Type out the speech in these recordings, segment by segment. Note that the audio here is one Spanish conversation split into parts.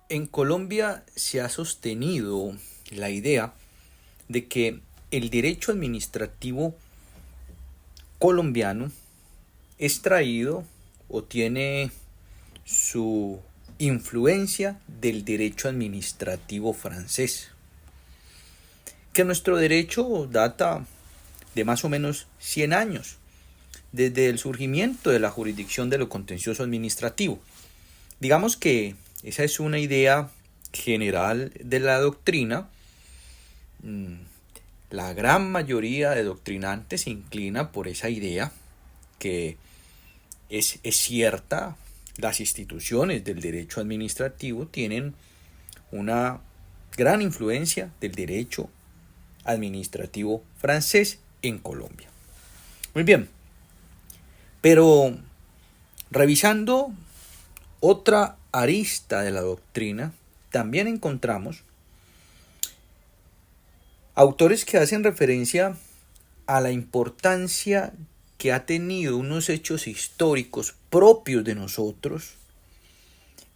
En Colombia se ha sostenido la idea de que el derecho administrativo colombiano es traído o tiene su influencia del derecho administrativo francés, que nuestro derecho data de más o menos 100 años, desde el surgimiento de la jurisdicción de lo contencioso administrativo. Digamos que esa es una idea general de la doctrina. La gran mayoría de doctrinantes se inclina por esa idea que es cierta. Las instituciones del derecho administrativo tienen una gran influencia del derecho administrativo francés en Colombia. Muy bien, pero revisando otra arista de la doctrina, también encontramos autores que hacen referencia a la importancia que ha tenido unos hechos históricos propios de nosotros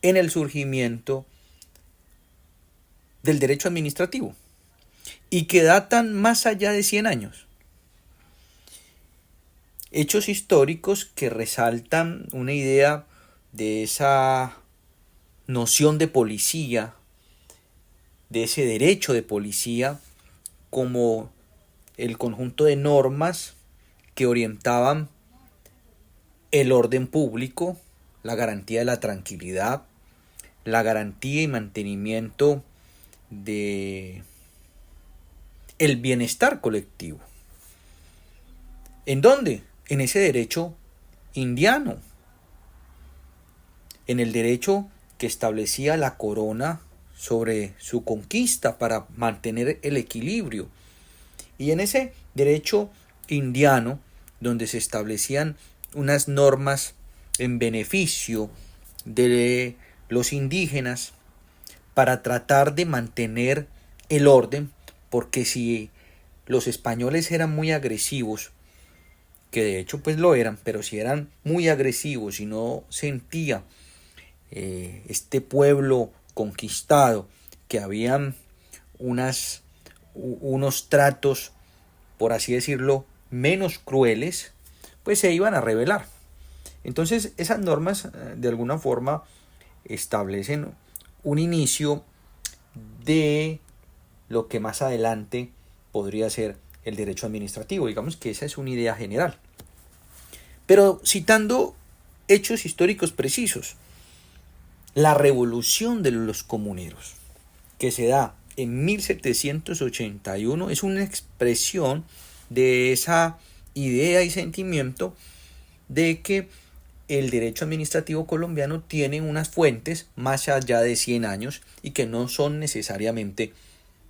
en el surgimiento del derecho administrativo y que datan más allá de 100 años. Hechos históricos que resaltan una idea de esa noción de policía, de ese derecho de policía, como el conjunto de normas que orientaban el orden público, la garantía de la tranquilidad, la garantía y mantenimiento de el bienestar colectivo. ¿En dónde? En ese derecho indiano, en el derecho que establecía la corona sobre su conquista para mantener el equilibrio, y en ese derecho indiano donde se establecían unas normas en beneficio de los indígenas para tratar de mantener el orden, porque si los españoles eran muy agresivos, que de hecho pues lo eran, pero si eran muy agresivos y no sentía este pueblo conquistado que habían unos tratos, por así decirlo, menos crueles, pues se iban a rebelar. Entonces esas normas de alguna forma establecen un inicio de lo que más adelante podría ser el derecho administrativo. Digamos que esa es una idea general. Pero citando hechos históricos precisos, la revolución de los comuneros, que se da en 1781, es una expresión de esa idea y sentimiento de que el derecho administrativo colombiano tiene unas fuentes más allá de 100 años y que no son necesariamente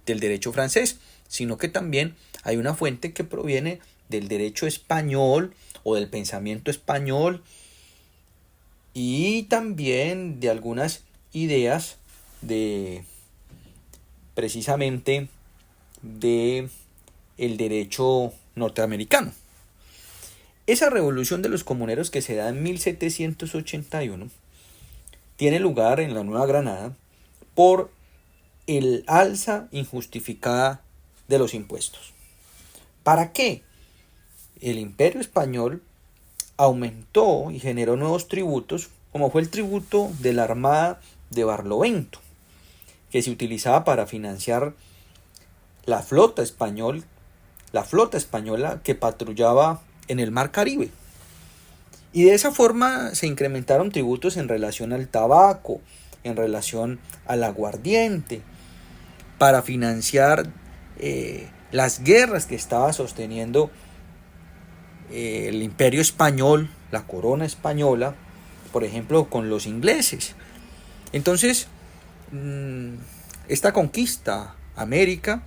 del derecho francés, sino que también hay una fuente que proviene del derecho español o del pensamiento español, y también de algunas ideas de precisamente de el derecho norteamericano. Esa revolución de los comuneros que se da en 1781 tiene lugar en la Nueva Granada por el alza injustificada de los impuestos. ¿Para qué? El Imperio Español aumentó y generó nuevos tributos, como fue el tributo de la Armada de Barlovento, que se utilizaba para financiar la flota española que patrullaba en el Mar Caribe. Y de esa forma se incrementaron tributos en relación al tabaco, en relación al aguardiente, para financiar las guerras que estaba sosteniendo el Imperio Español, la corona española, por ejemplo, con los ingleses. Entonces, esta conquista a América,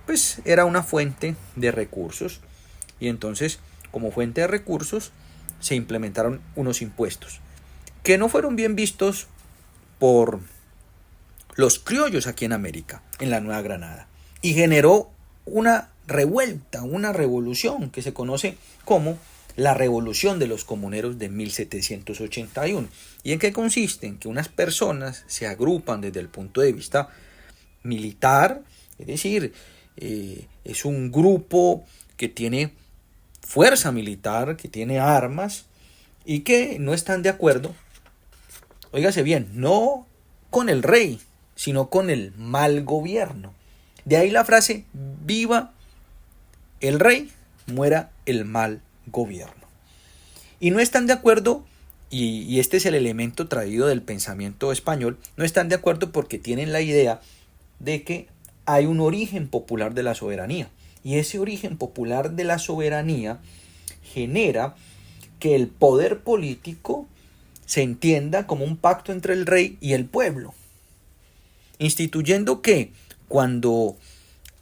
pues era una fuente de recursos, y entonces, como fuente de recursos, se implementaron unos impuestos que no fueron bien vistos por los criollos aquí en América, en la Nueva Granada, y generó una revuelta, una revolución que se conoce como la revolución de los comuneros de 1781. ¿Y en qué consiste? En que unas personas se agrupan desde el punto de vista militar, es decir, es un grupo que tiene fuerza militar, que tiene armas y que no están de acuerdo, óigase bien, no con el rey, sino con el mal gobierno. De ahí la frase, viva el rey, muera el mal gobierno. Y no están de acuerdo, y este es el elemento traído del pensamiento español, no están de acuerdo porque tienen la idea de que hay un origen popular de la soberanía. Y ese origen popular de la soberanía genera que el poder político se entienda como un pacto entre el rey y el pueblo, instituyendo que cuando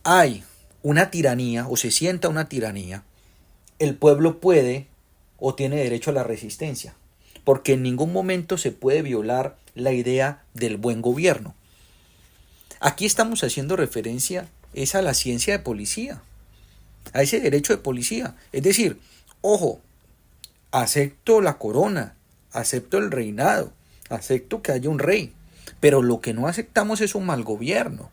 hay una tiranía o se sienta una tiranía, el pueblo puede o tiene derecho a la resistencia, porque en ningún momento se puede violar la idea del buen gobierno. Aquí estamos haciendo referencia es a la ciencia de policía, a ese derecho de policía. Es decir, ojo, acepto la corona, acepto el reinado, acepto que haya un rey, pero lo que no aceptamos es un mal gobierno.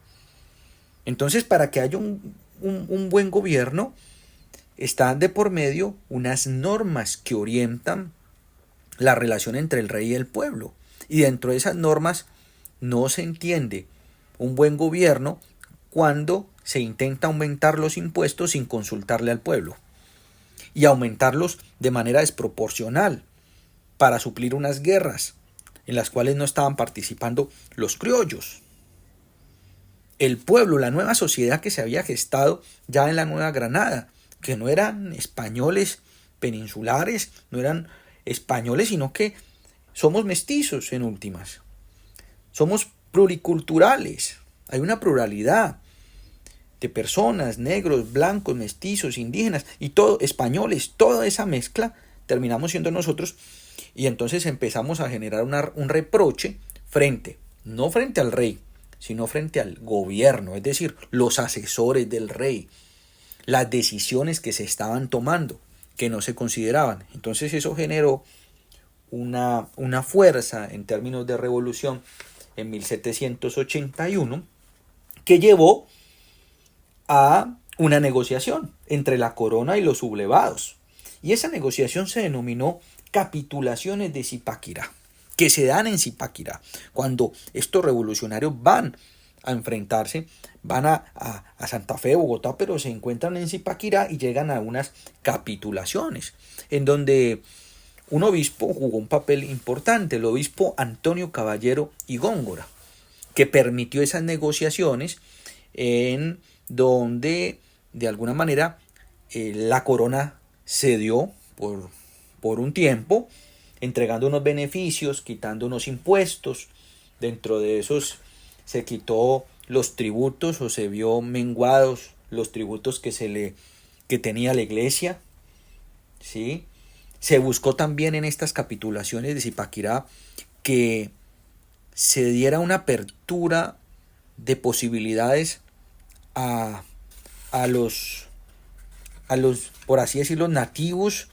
Entonces, para que haya un buen gobierno, están de por medio unas normas que orientan la relación entre el rey y el pueblo. Y dentro de esas normas no se entiende un buen gobierno cuando se intenta aumentar los impuestos sin consultarle al pueblo y aumentarlos de manera desproporcional para suplir unas guerras en las cuales no estaban participando los criollos. El pueblo, la nueva sociedad que se había gestado ya en la Nueva Granada, que no eran españoles peninsulares, no eran españoles, sino que somos mestizos en últimas. Somos pluriculturales, hay una pluralidad de personas, negros, blancos, mestizos, indígenas y todo, españoles, toda esa mezcla terminamos siendo nosotros y entonces empezamos a generar un reproche no frente al rey, sino frente al gobierno, es decir, los asesores del rey, las decisiones que se estaban tomando, que no se consideraban. Entonces eso generó una fuerza en términos de revolución en 1781 que llevó a una negociación entre la corona y los sublevados. Y esa negociación se denominó capitulaciones de Zipaquirá, que se dan en Zipaquirá, cuando estos revolucionarios van a enfrentarse, van a Santa Fe, Bogotá, pero se encuentran en Zipaquirá y llegan a unas capitulaciones, en donde un obispo jugó un papel importante, el obispo Antonio Caballero y Góngora, que permitió esas negociaciones en donde de alguna manera la corona cedió por un tiempo, entregando unos beneficios, quitando unos impuestos. Dentro de esos se quitó los tributos o se vio menguados los tributos que tenía la iglesia, ¿sí? Se buscó también en estas capitulaciones de Zipaquirá que se diera una apertura de posibilidades a los, por así decirlo, nativos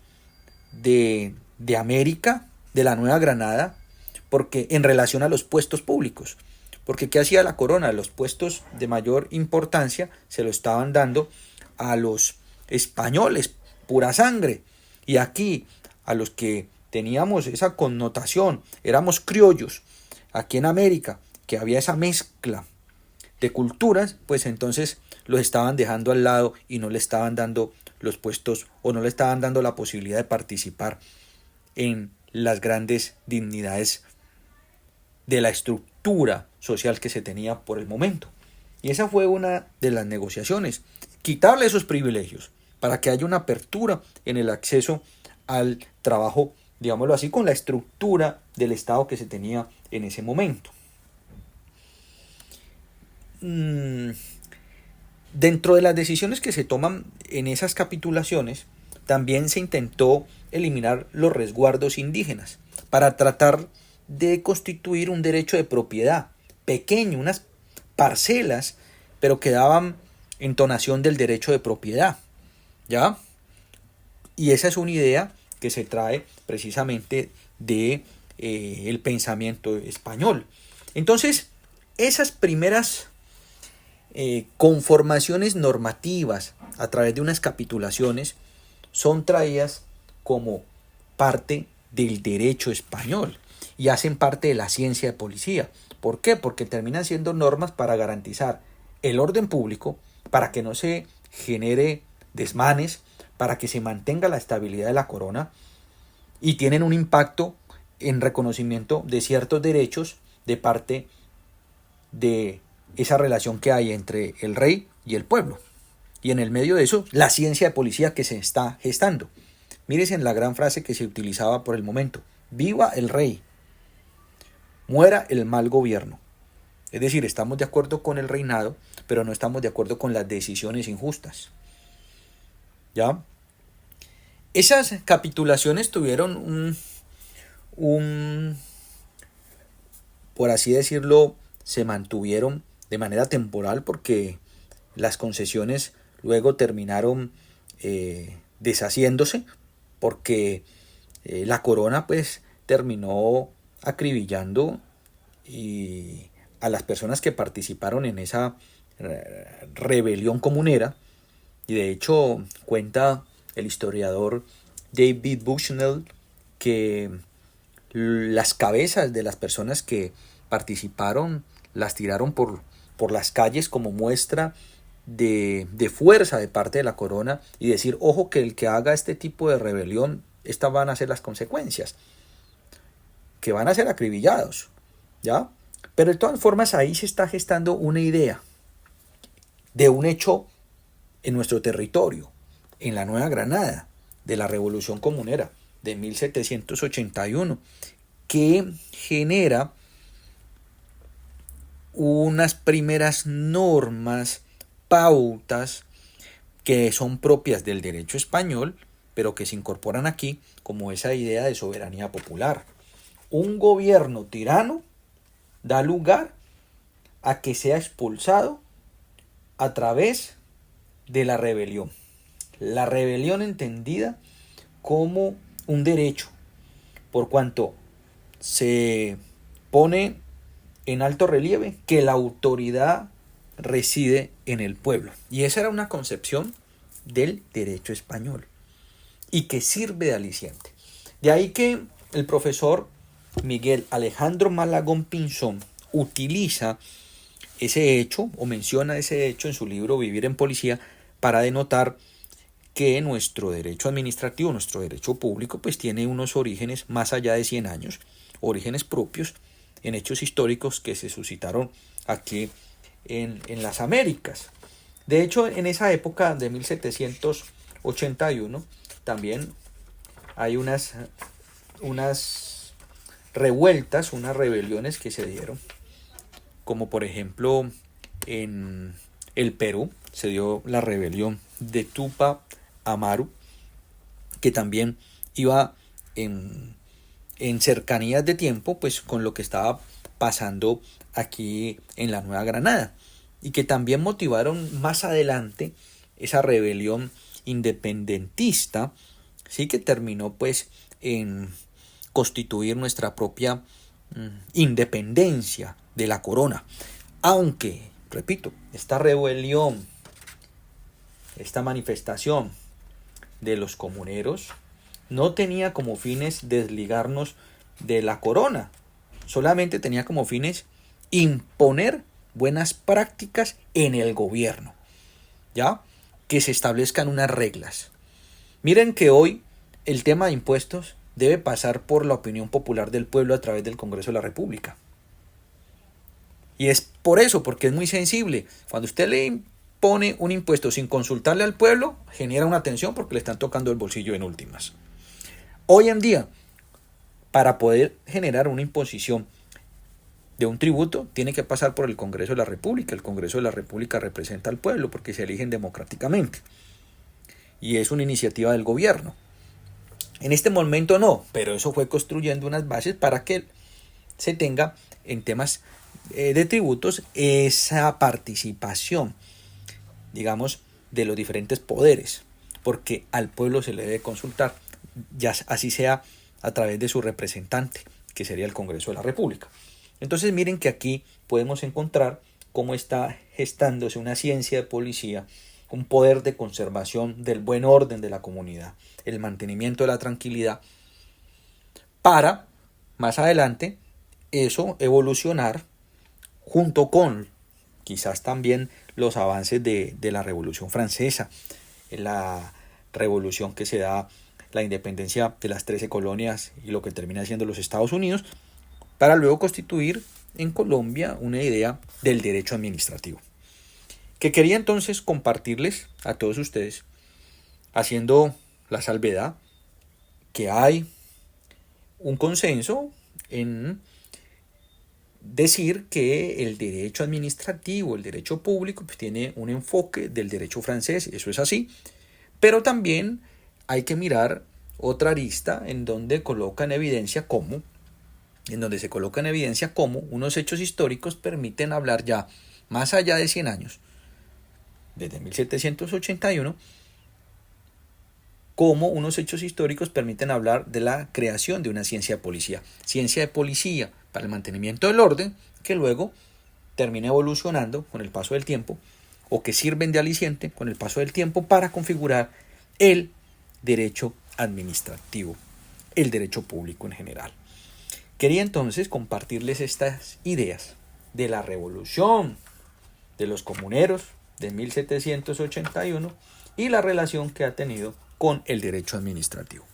de América, de la Nueva Granada, porque en relación a los puestos públicos. Porque ¿qué hacía la corona? Los puestos de mayor importancia se lo estaban dando a los españoles, pura sangre. Y aquí, a los que teníamos esa connotación, éramos criollos, aquí en América, que había esa mezcla de culturas, pues entonces los estaban dejando al lado y no le estaban dando los puestos o no le estaban dando la posibilidad de participar en las grandes dignidades de la estructura social que se tenía por el momento. Y esa fue una de las negociaciones, quitarle esos privilegios para que haya una apertura en el acceso al trabajo, digámoslo así, con la estructura del Estado que se tenía en ese momento. Dentro de las decisiones que se toman en esas capitulaciones, también se intentó eliminar los resguardos indígenas para tratar de constituir un derecho de propiedad pequeño, unas parcelas, pero que daban entonación del derecho de propiedad, ¿ya? Y esa es una idea que se trae precisamente de el pensamiento español. Entonces, esas primeras conformaciones normativas a través de unas capitulaciones son traídas como parte del derecho español y hacen parte de la ciencia de policía. ¿Por qué? Porque terminan siendo normas para garantizar el orden público, para que no se genere desmanes, para que se mantenga la estabilidad de la corona, y tienen un impacto en reconocimiento de ciertos derechos de parte de esa relación que hay entre el rey y el pueblo. Y en el medio de eso, la ciencia de policía que se está gestando. Mírese en la gran frase que se utilizaba por el momento: viva el rey, muera el mal gobierno. Es decir, estamos de acuerdo con el reinado, pero no estamos de acuerdo con las decisiones injustas. ¿Ya? Esas capitulaciones tuvieron por así decirlo, se mantuvieron de manera temporal porque las concesiones luego terminaron deshaciéndose, porque la corona pues terminó acribillando a las personas que participaron en esa rebelión comunera. Y de hecho cuenta el historiador David Bushnell que las cabezas de las personas que participaron las tiraron por las calles como muestra de fuerza de parte de la corona, y decir, ojo, que el que haga este tipo de rebelión, estas van a ser las consecuencias, que van a ser acribillados, ¿ya? Pero de todas formas ahí se está gestando una idea de un hecho en nuestro territorio, en la Nueva Granada, de la Revolución Comunera de 1781, que genera unas primeras normas, pautas, que son propias del derecho español, pero que se incorporan aquí como esa idea de soberanía popular. Un gobierno tirano da lugar a que sea expulsado a través de la rebelión. La rebelión entendida como un derecho, por cuanto se pone en alto relieve que la autoridad reside en el pueblo. Y esa era una concepción del derecho español y que sirve de aliciente. De ahí que el profesor Miguel Alejandro Malagón Pinzón utiliza ese hecho o menciona ese hecho en su libro Vivir en Policía para denotar que nuestro derecho administrativo, nuestro derecho público, pues tiene unos orígenes más allá de 100 años, orígenes propios en hechos históricos que se suscitaron aquí en las Américas. De hecho, en esa época de 1781 también hay unas revueltas, unas rebeliones que se dieron, como por ejemplo en el Perú se dio la rebelión de Tupac Amaru, que también iba en cercanías de tiempo pues con lo que estaba pasando aquí en la Nueva Granada, y que también motivaron más adelante esa rebelión independentista, sí, que terminó pues en constituir nuestra propia independencia de la corona. Aunque, repito, esta rebelión, esta manifestación de los comuneros no tenía como fines desligarnos de la corona, solamente tenía como fines imponer buenas prácticas en el gobierno, ¿ya? Que se establezcan unas reglas. Miren que hoy el tema de impuestos debe pasar por la opinión popular del pueblo a través del Congreso de la República. Y es por eso, porque es muy sensible. Cuando usted le pone un impuesto sin consultarle al pueblo, genera una tensión porque le están tocando el bolsillo en últimas. Hoy en día, para poder generar una imposición de un tributo, tiene que pasar por el Congreso de la República. El Congreso de la República representa al pueblo porque se eligen democráticamente. Y es una iniciativa del gobierno. En este momento no, pero eso fue construyendo unas bases para que se tenga en temas de tributos esa participación, digamos, de los diferentes poderes. porque al pueblo se le debe consultar, ya así sea a través de su representante, que sería el Congreso de la República. Entonces miren que aquí podemos encontrar cómo está gestándose una ciencia de policía, un poder de conservación del buen orden de la comunidad, el mantenimiento de la tranquilidad, para más adelante eso evolucionar junto con quizás también los avances de la Revolución Francesa, la revolución que se da, la independencia de las 13 colonias y lo que termina siendo los Estados Unidos, para luego constituir en Colombia una idea del derecho administrativo, que quería entonces compartirles a todos ustedes, haciendo la salvedad que hay un consenso en decir que el derecho administrativo, el derecho público, pues tiene un enfoque del derecho francés, eso es así, pero también hay que mirar otra arista en donde se coloca en evidencia cómo unos hechos históricos permiten hablar ya más allá de 100 años, desde 1781, cómo unos hechos históricos permiten hablar de la creación de una ciencia de policía para el mantenimiento del orden, que luego termina evolucionando con el paso del tiempo, o que sirven de aliciente con el paso del tiempo para configurar el derecho administrativo, el derecho público en general. Quería entonces compartirles estas ideas de la revolución de los comuneros de 1781 y la relación que ha tenido con el derecho administrativo.